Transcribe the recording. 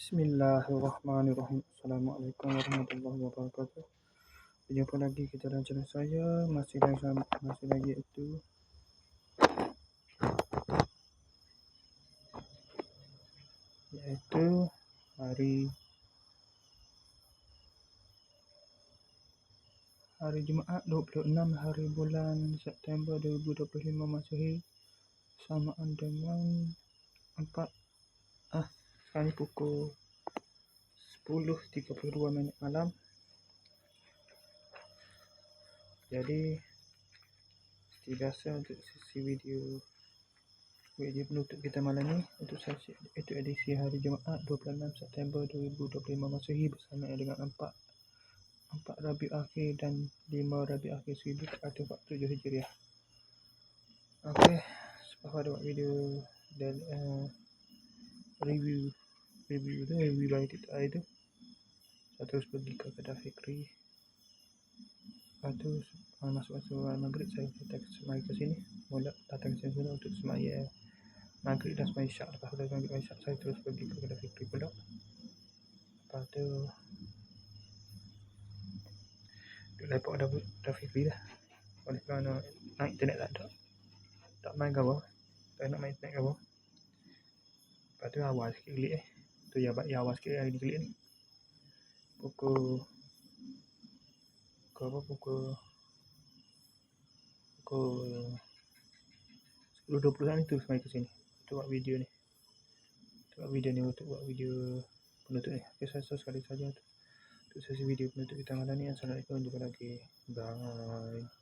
Bismillahirrahmanirrahim. Assalamualaikum warahmatullahi wabarakatuh. Berjumpa lagi kita dalam channel saya. Masih lagi iaitu hari Jumaat 26 hari bulan September 2025 Masehi, samaan dengan sekarang pukul 10.32 malam. Jadi seperti biasa untuk sesi video penutup kita malam ni, itu edisi hari Jumaat 26 September 2025 Masehi bersama dengan 4 Rabiul Akhir dan 5 Rabiul Akhir 1447 Hijriah. Okey, sebab ada buat video dan review dari TikTok itu, saya terus pergi ke kedai Fikri. Lepas tu masuk maghrib, saya datang ke sini, datang ke sini untuk semaya maghrib dan semaya isyak. Lepas dari maghrib dan isyak, saya terus pergi ke kedai Fikri pula. Lepas tu duduk lepak dah Fikri dah. Oleh kerana naik internet tak main ke bawah, tak nak main internet ke bawah. Lepas tu awal sikit klik tu ya awal sikit hari ni klik ni. Pukul 10.20 tu sampai ke sini untuk buat video ni. Untuk buat video penutup ni. Okay, saya sekali saja untuk sesi video penutup kita malam ni. Assalamualaikum, jumpa lagi. Bye.